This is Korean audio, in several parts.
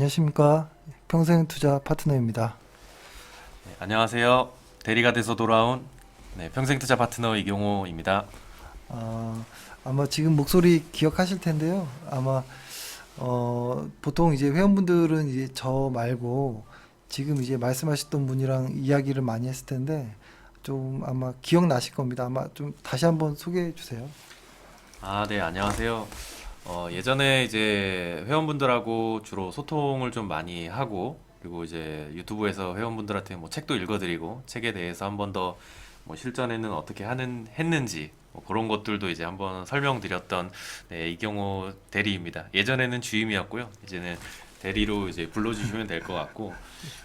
안녕하십니까. 평생투자 파트너입니다. 네, 안녕하세요. 대리가 돼서 돌아온 평생투자 파트너 이경호입니다. 아, 아마 지금 목소리 기억하실 텐데요. 아마 보통 이제 회원분들은 이제 저 말고 지금 이제 말씀하셨던 분이랑 이야기를 많이 했을 텐데 좀 아마 기억나실 겁니다. 아마 좀 다시 한번 소개해 주세요. 네, 안녕하세요. 예전에 이제 회원분들하고 주로 소통을 좀 많이 하고, 그리고 이제 유튜브에서 회원분들한테 뭐 책도 읽어드리고, 책에 대해서 한 번 더 뭐 실전에는 어떻게 했는지, 뭐 그런 것들도 이제 한번 설명드렸던 이경호 대리입니다. 예전에는 주임이었고요. 이제는 대리로 이제 불러주시면 될 것 같고,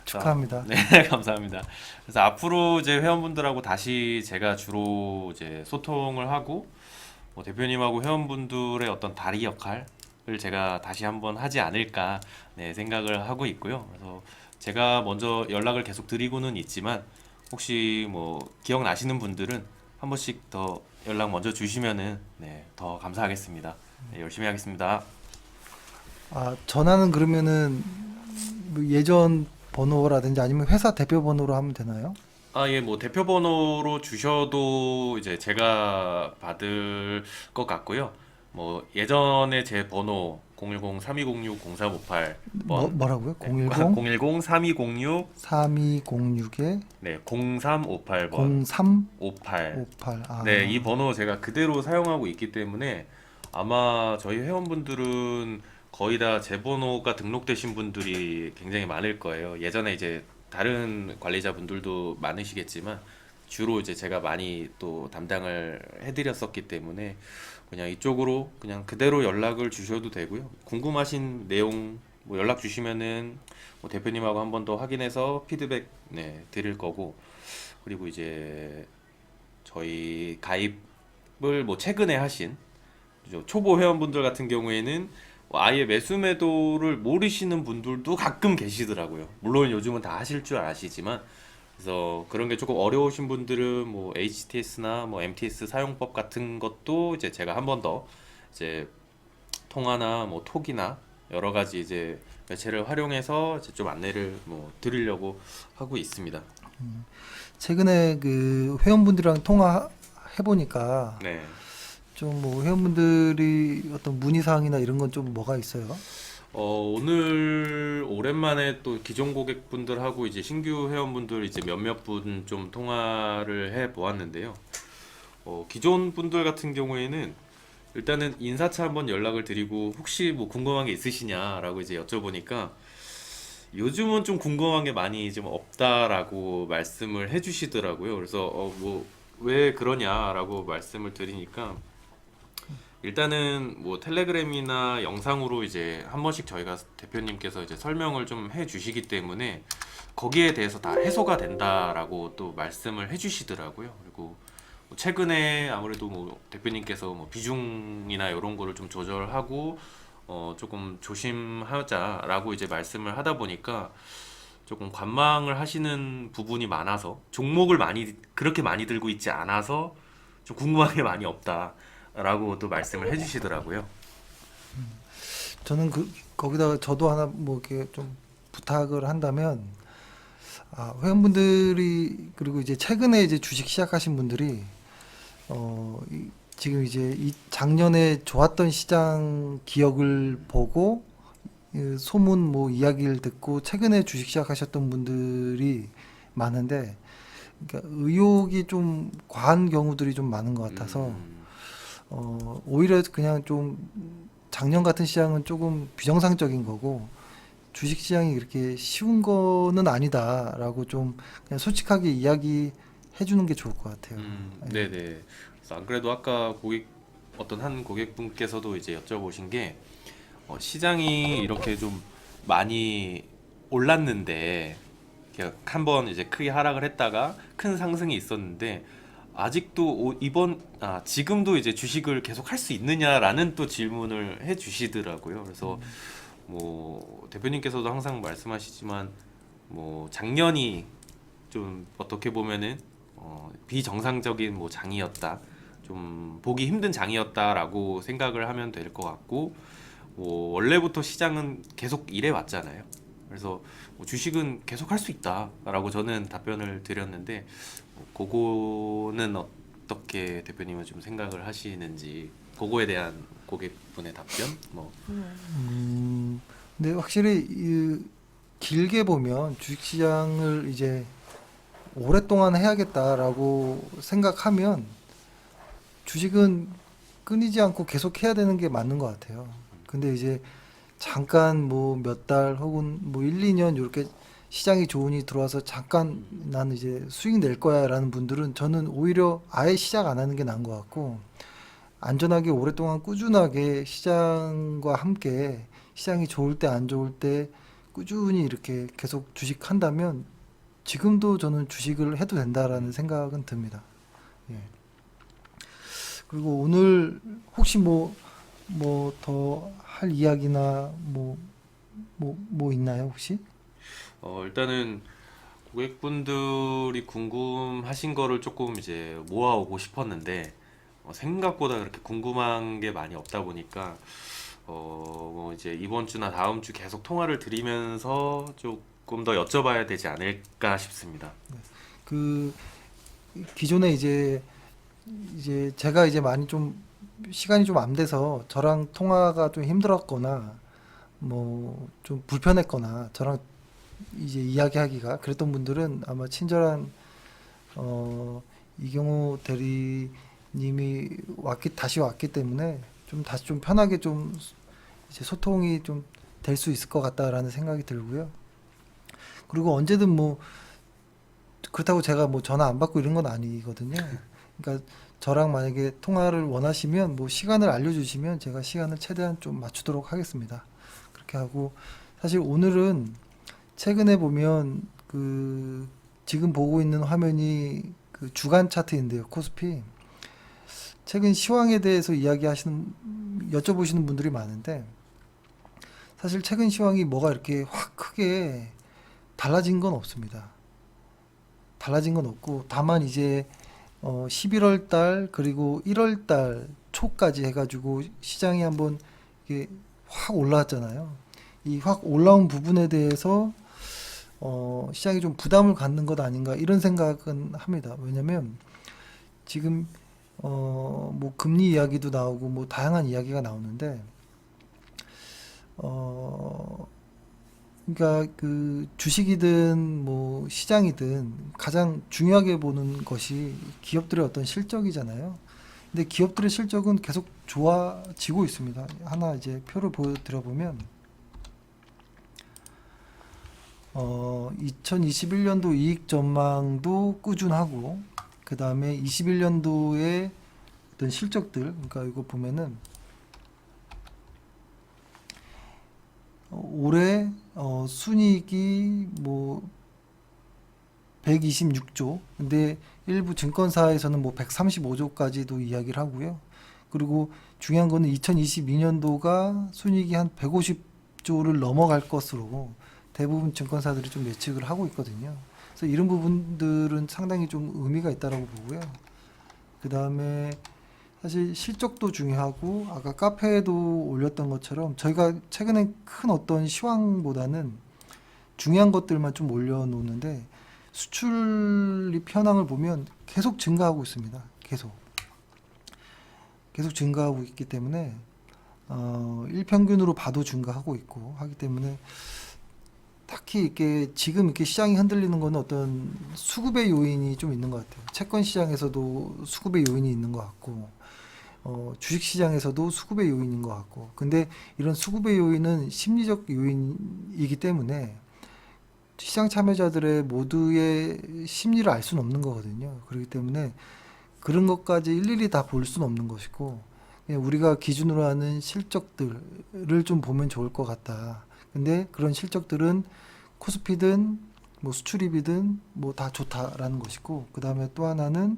자, 축하합니다. 네, 감사합니다. 그래서 앞으로 이제 회원분들하고 다시 제가 주로 이제 소통을 하고, 뭐 대표님하고 회원분들의 어떤 다리 역할을 제가 다시 한번 하지 않을까 생각을 하고 있고요. 그래서 제가 먼저 연락을 계속 드리고는 있지만 혹시 뭐 기억나시는 분들은 한 번씩 더 연락 먼저 주시면은 더 감사하겠습니다. 네, 열심히 하겠습니다. 전화는 그러면은 뭐 예전 번호라든지 아니면 회사 대표 번호로 하면 되나요? 예, 뭐 대표 번호로 주셔도 이제 제가 받을 것 같고요. 뭐 예전에 제 번호 010-3206-0358번 뭐라고요? 네, 010 010-3206 3206에 네, 0358번 58 0358. 네, 이 번호 제가 그대로 사용하고 있기 때문에 아마 저희 회원분들은 거의 다 제 번호가 등록되신 분들이 굉장히 많을 거예요. 예전에 이제 다른 관리자분들도 많으시겠지만 주로 이제 제가 많이 또 담당을 해드렸었기 때문에 그냥 이쪽으로 그냥 그대로 연락을 주셔도 되고요. 궁금하신 내용 뭐 연락 주시면은 뭐 대표님하고 한 번 더 확인해서 피드백 드릴 거고, 그리고 이제 저희 가입을 뭐 최근에 하신 초보 회원분들 같은 경우에는 아예 매수 매도를 모르시는 분들도 가끔 계시더라고요. 물론 요즘은 다 하실 줄 아시지만, 그래서 그런 게 조금 어려우신 분들은 뭐 HTS나 뭐 MTS 사용법 같은 것도 이제 제가 한 번 더 이제 통화나 뭐 톡이나 여러 가지 이제 매체를 활용해서 이제 좀 안내를 뭐 드리려고 하고 있습니다. 최근에 그 회원분들이랑 통화해 보니까 네. 좀 뭐 회원분들이 어떤 문의사항이나 이런 건 좀 뭐가 있어요? 오늘 오랜만에 또 기존 고객분들하고 이제 신규 회원분들 이제 몇몇 분 좀 통화를 해 보았는데요. 기존 분들 같은 경우에는 일단은 인사차 한번 연락을 드리고 혹시 뭐 궁금한 게 있으시냐라고 이제 여쭤보니까 요즘은 좀 궁금한 게 많이 좀 없다라고 말씀을 해주시더라고요. 그래서 뭐 왜 그러냐라고 말씀을 드리니까 일단은 뭐 텔레그램이나 영상으로 이제 한 번씩 저희가 대표님께서 이제 설명을 좀 해주시기 때문에 거기에 대해서 다 해소가 된다라고 또 말씀을 해주시더라고요. 그리고 뭐 최근에 아무래도 뭐 대표님께서 뭐 비중이나 이런 거를 좀 조절하고 조금 조심하자라고 이제 말씀을 하다 보니까 조금 관망을 하시는 부분이 많아서 종목을 많이 그렇게 많이 들고 있지 않아서 좀 궁금한 게 많이 없다라고 또 말씀을 해주시더라고요. 저는 거기다가 저도 하나 뭐 이렇게 좀 부탁을 한다면 회원분들이 그리고 이제 최근에 이제 주식 시작하신 분들이 지금 이제 이 작년에 좋았던 시장 기억을 보고 소문 뭐 이야기를 듣고 최근에 주식 시작하셨던 분들이 많은데, 그러니까 의욕이 좀 과한 경우들이 좀 많은 것 같아서 음, 오히려 그냥 좀 작년 같은 시장은 조금 비정상적인 거고 주식 시장이 그렇게 쉬운 거는 아니다라고 좀 그냥 솔직하게 이야기해 주는 게 좋을 것 같아요. 예. 네네. 그래서 안 그래도 아까 어떤 한 고객분께서도 이제 여쭤보신 게 시장이 이렇게 좀 많이 올랐는데 한번 이제 크게 하락을 했다가 큰 상승이 있었는데 아직도 지금도 이제 주식을 계속 할 수 있느냐라는 또 질문을 해 주시더라고요. 그래서 뭐 대표님께서도 항상 말씀하시지만 뭐 작년이 좀 어떻게 보면은 비정상적인 뭐 장이었다. 좀 보기 힘든 장이었다라고 생각을 하면 될 것 같고, 뭐 원래부터 시장은 계속 이래 왔잖아요. 그래서 뭐 주식은 계속 할 수 있다라고 저는 답변을 드렸는데 그거는 어떻게 대표님은 좀 생각을 하시는지 그거에 대한 고객분의 답변 뭐 근데 확실히 길게 보면 주식시장을 이제 오랫동안 해야겠다라고 생각하면 주식은 끊이지 않고 계속 해야 되는 게 맞는 것 같아요. 근데 이제 잠깐 뭐 몇 달 혹은 뭐 1, 2년 이렇게 시장이 좋으니 들어와서 잠깐 나는 이제 수익 낼 거야라는 분들은 저는 오히려 아예 시작 안 하는 게 나은 것 같고 안전하게 오랫동안 꾸준하게 시장과 함께 시장이 좋을 때 안 좋을 때 꾸준히 이렇게 계속 주식한다면 지금도 저는 주식을 해도 된다라는 생각은 듭니다. 예. 그리고 오늘 혹시 뭐 더 할 이야기나 뭐 있나요, 혹시? 일단은 고객분들이 궁금하신 거를 조금 이제 모아오고 싶었는데 생각보다 그렇게 궁금한 게 많이 없다 보니까 뭐 이제 이번 주나 다음 주 계속 통화를 드리면서 조금 더 여쭤봐야 되지 않을까 싶습니다. 그 기존에 이제 제가 이제 많이 좀 시간이 좀 안 돼서 저랑 통화가 좀 힘들었거나 뭐 좀 불편했거나 저랑 이제 이야기하기가 그랬던 분들은 아마 친절한 어 이경호 대리님이 다시 왔기 때문에 좀 다시 좀 편하게 좀 이제 소통이 좀 될 수 있을 것 같다라는 생각이 들고요. 그리고 언제든 뭐 그렇다고 제가 뭐 전화 안 받고 이런 건 아니거든요. 그러니까 저랑 만약에 통화를 원하시면 뭐 시간을 알려주시면 제가 시간을 최대한 좀 맞추도록 하겠습니다. 그렇게 하고 사실 오늘은 최근에 보면 지금 보고 있는 화면이 그 주간 차트인데요, 코스피. 최근 시황에 대해서 여쭤보시는 분들이 많은데 사실 최근 시황이 뭐가 이렇게 확 크게 달라진 건 없습니다. 달라진 건 없고 다만 이제 11월 달 그리고 1월 달 초까지 해가지고 시장이 한번 이게 확 올라왔잖아요. 이 확 올라온 부분에 대해서 시장이 좀 부담을 갖는 것 아닌가 이런 생각은 합니다. 왜냐면 지금 뭐 금리 이야기도 나오고 뭐 다양한 이야기가 나오는데 어 그러니까 그 주식이든 뭐 시장이든 가장 중요하게 보는 것이 기업들의 어떤 실적이잖아요. 근데 기업들의 실적은 계속 좋아지고 있습니다. 하나 이제 표를 보여드려 보면 2021년도 이익 전망도 꾸준하고 그 다음에 21년도에 어떤 실적들 그러니까 이거 보면은 올해 순이익이 뭐 126조. 근데 일부 증권사에서는 뭐 135조까지도 이야기를 하고요. 그리고 중요한 거는 2022년도가 순이익이 한 150조를 넘어갈 것으로 대부분 증권사들이 좀 예측을 하고 있거든요. 그래서 이런 부분들은 상당히 좀 의미가 있다라고 보고요. 그 다음에 사실 실적도 중요하고 아까 카페에도 올렸던 것처럼 저희가 최근에 큰 어떤 시황보다는 중요한 것들만 좀 올려놓는데 수출입 현황을 보면 계속 증가하고 있습니다. 계속 증가하고 있기 때문에 일평균으로 봐도 증가하고 있고 하기 때문에 딱히 이렇게 지금 이렇게 시장이 흔들리는 거는 어떤 수급의 요인이 좀 있는 것 같아요. 채권 시장에서도 수급의 요인이 있는 것 같고 주식 시장에서도 수급의 요인인 것 같고 근데 이런 수급의 요인은 심리적 요인이기 때문에 시장 참여자들의 모두의 심리를 알 수는 없는 거거든요. 그렇기 때문에 그런 것까지 일일이 다 볼 수는 없는 것이고 그냥 우리가 기준으로 하는 실적들을 좀 보면 좋을 것 같다. 근데 그런 실적들은 코스피든 뭐 수출입이든 뭐 다 좋다라는 것이고 그 다음에 또 하나는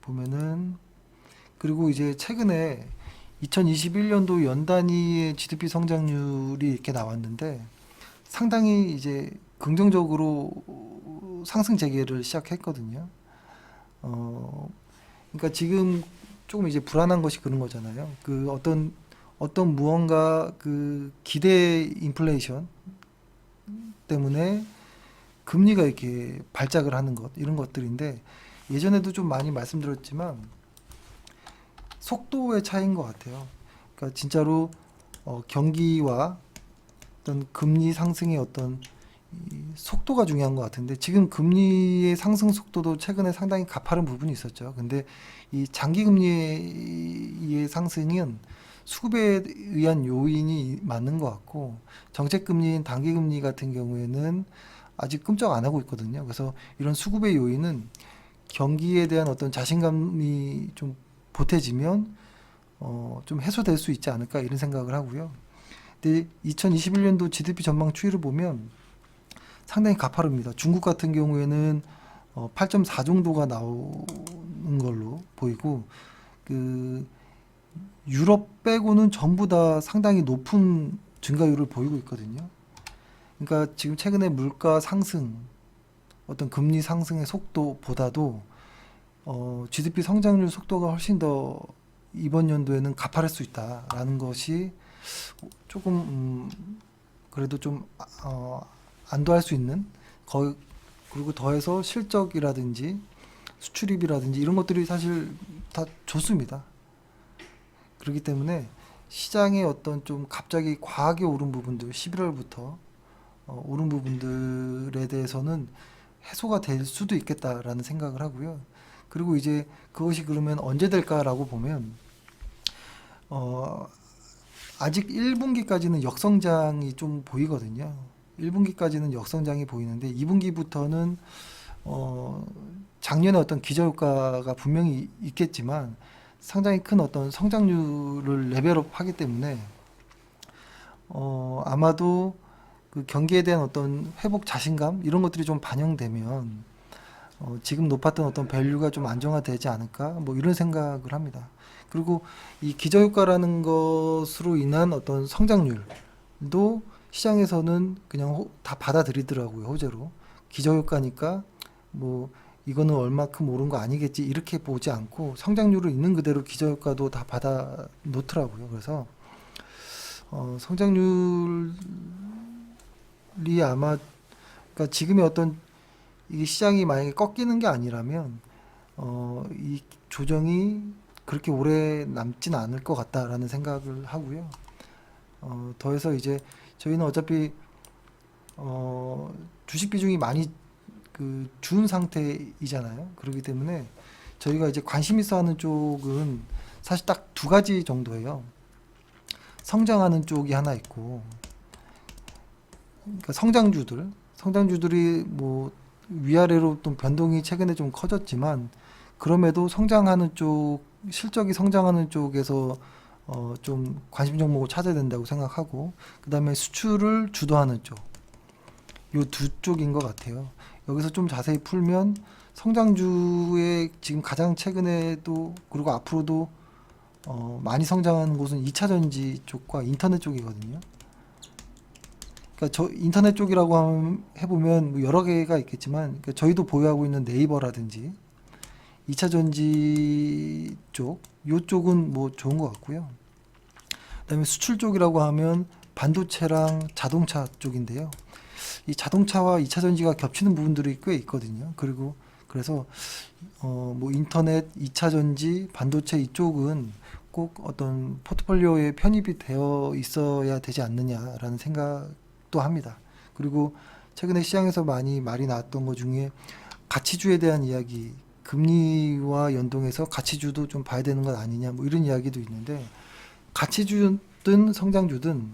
보면은 그리고 이제 최근에 2021년도 연 단위의 GDP 성장률이 이렇게 나왔는데 상당히 이제 긍정적으로 상승 재개를 시작했거든요. 그러니까 지금 조금 이제 불안한 것이 그런 거잖아요. 그 어떤 무언가 그 기대 인플레이션 때문에 금리가 이렇게 발작을 하는 것 이런 것들인데 예전에도 좀 많이 말씀드렸지만 속도의 차이인 것 같아요. 그러니까 진짜로 경기와 어떤 금리 상승의 어떤 이 속도가 중요한 것 같은데 지금 금리의 상승 속도도 최근에 상당히 가파른 부분이 있었죠. 근데 이 장기 금리의 상승은 수급에 의한 요인이 맞는 것 같고 정책 금리인 단기 금리 같은 경우에는 아직 끔찍 안 하고 있거든요. 그래서 이런 수급의 요인은 경기에 대한 어떤 자신감이 좀 보태지면 좀 해소될 수 있지 않을까 이런 생각을 하고요. 근데 2021년도 GDP 전망 추이를 보면 상당히 가파릅니다. 중국 같은 경우에는 8.4 정도가 나오는 걸로 보이고 그 유럽 빼고는 전부 다 상당히 높은 증가율을 보이고 있거든요. 그러니까 지금 최근에 물가 상승, 어떤 금리 상승의 속도보다도 GDP 성장률 속도가 훨씬 더 이번 연도에는 가파를 수 있다라는 것이 조금 그래도 좀 안도할 수 있는 그리고 더해서 실적이라든지 수출입이라든지 이런 것들이 사실 다 좋습니다. 그렇기 때문에 시장의 어떤 좀 갑자기 과하게 오른 부분들 11월부터 오른 부분들에 대해서는 해소가 될 수도 있겠다라는 생각을 하고요. 그리고 이제 그것이 그러면 언제 될까라고 보면 어, 아직 1분기까지는 역성장이 좀 보이거든요. 1분기까지는 역성장이 보이는데 2분기부터는 작년에 어떤 기저효과가 분명히 있겠지만 상당히 큰 어떤 성장률을 레벨업 하기 때문에 아마도 그 경기에 대한 어떤 회복 자신감 이런 것들이 좀 반영되면 지금 높았던 어떤 밸류가 좀 안정화되지 않을까 뭐 이런 생각을 합니다. 그리고 이 기저효과라는 것으로 인한 어떤 성장률도 시장에서는 그냥 다 받아들이더라고요, 호재로. 기저효과니까 뭐 이거는 얼마큼 오른 거 아니겠지 이렇게 보지 않고 성장률을 있는 그대로 기저효과도 다 받아 놓더라고요. 그래서 성장률이 아마 그러니까 지금의 어떤 이 시장이 만약에 꺾이는 게 아니라면 이 조정이 그렇게 오래 남지는 않을 것 같다라는 생각을 하고요. 더해서 이제 저희는 어차피 주식 비중이 많이 그 준 상태이잖아요. 그렇기 때문에 저희가 이제 관심 있어 하는 쪽은 사실 딱 두 가지 정도예요. 성장하는 쪽이 하나 있고, 그러니까 성장주들이 뭐 위아래로 좀 변동이 최근에 좀 커졌지만 그럼에도 성장하는 쪽, 실적이 성장하는 쪽에서 좀 관심 종목을 찾아야 된다고 생각하고 그다음에 수출을 주도하는 쪽, 요 두 쪽인 것 같아요. 여기서 좀 자세히 풀면 성장주의 지금 가장 최근에도 그리고 앞으로도 많이 성장하는 곳은 2차 전지 쪽과 인터넷 쪽이거든요. 그러니까 저 인터넷 쪽이라고 해보면 뭐 여러 개가 있겠지만 그러니까 저희도 보유하고 있는 네이버라든지 2차 전지 쪽, 요쪽은 뭐 좋은 것 같고요. 그다음에 수출 쪽이라고 하면 반도체랑 자동차 쪽인데요. 이 자동차와 2차 전지가 겹치는 부분들이 꽤 있거든요. 그리고 그래서 뭐 인터넷, 2차 전지, 반도체 이쪽은 꼭 어떤 포트폴리오에 편입이 되어 있어야 되지 않느냐라는 생각도 합니다. 그리고 최근에 시장에서 많이 말이 나왔던 것 중에 가치주에 대한 이야기, 금리와 연동해서 가치주도 좀 봐야 되는 것 아니냐, 뭐 이런 이야기도 있는데 가치주든 성장주든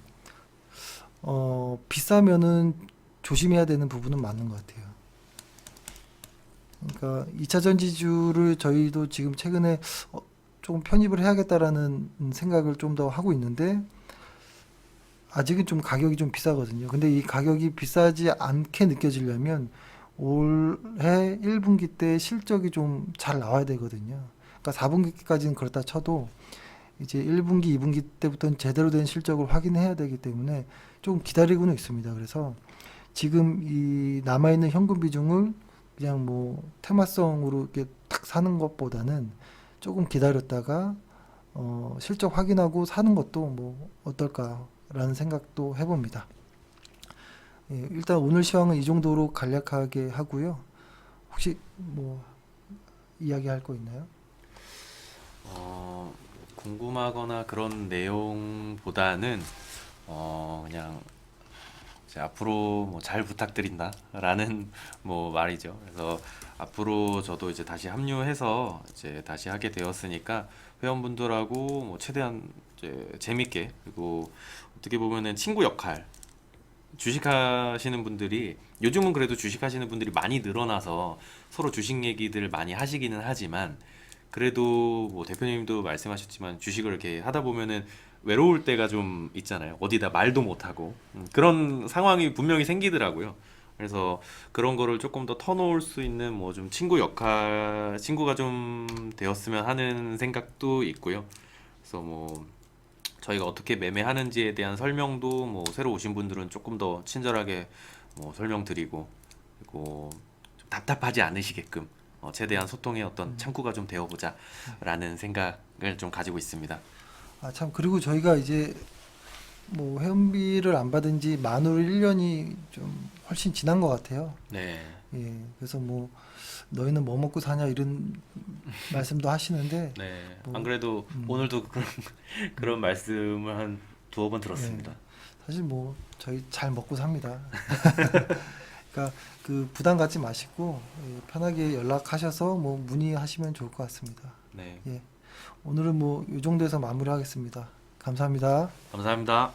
비싸면은 조심해야 되는 부분은 맞는 것 같아요. 그러니까 2차 전지주를 저희도 지금 최근에 조금 편입을 해야겠다라는 생각을 좀 더 하고 있는데 아직은 좀 가격이 좀 비싸거든요. 근데 이 가격이 비싸지 않게 느껴지려면 올해 1분기 때 실적이 좀 잘 나와야 되거든요. 그러니까 4분기까지는 그렇다 쳐도 이제 1분기, 2분기 때부터는 제대로 된 실적을 확인해야 되기 때문에 좀 기다리고는 있습니다. 그래서 지금 이 남아있는 현금 비중을 그냥 뭐 테마성으로 이렇게 탁 사는 것보다는 조금 기다렸다가 실적 확인하고 사는 것도 뭐 어떨까라는 생각도 해봅니다. 예, 일단 오늘 시황은 이 정도로 간략하게 하고요. 혹시 뭐 이야기할 거 있나요? 궁금하거나 그런 내용보다는 그냥 이제 앞으로 뭐 잘 부탁드린다라는 뭐 말이죠. 그래서 앞으로 저도 이제 다시 합류해서 이제 다시 하게 되었으니까 회원분들하고 뭐 최대한 이제 재밌게, 그리고 어떻게 보면은 친구 역할, 주식하시는 분들이 요즘은 그래도 주식하시는 분들이 많이 늘어나서 서로 주식 얘기들 많이 하시기는 하지만, 그래도 뭐 대표님도 말씀하셨지만 주식을 이렇게 하다 보면은 외로울 때가 좀 있잖아요. 어디다 말도 못하고 그런 상황이 분명히 생기더라고요. 그래서 그런 거를 조금 더 터놓을 수 있는 뭐 좀 친구 역할, 친구가 좀 되었으면 하는 생각도 있고요. 그래서 뭐 저희가 어떻게 매매하는지에 대한 설명도 뭐 새로 오신 분들은 조금 더 친절하게 뭐 설명드리고, 그리고 좀 답답하지 않으시게끔 최대한 소통의 어떤 창구가 좀 되어보자라는 생각을 좀 가지고 있습니다. 아, 참, 그리고 저희가 이제 뭐 회원비를 안 받은 지 만으로 1년이 좀 훨씬 지난 것 같아요. 네, 예, 그래서 뭐 너희는 뭐 먹고 사냐 이런 말씀도 하시는데 네. 안 뭐 그래도 오늘도 그런 그런 말씀을 한 두어 번 예, 들었습니다. 사실 뭐 저희 잘 먹고 삽니다. 그러니까 그 부담 갖지 마시고 예, 편하게 연락하셔서 뭐 문의하시면 좋을 것 같습니다. 네, 예, 오늘은 뭐 이 정도에서 마무리하겠습니다. 감사합니다. 감사합니다.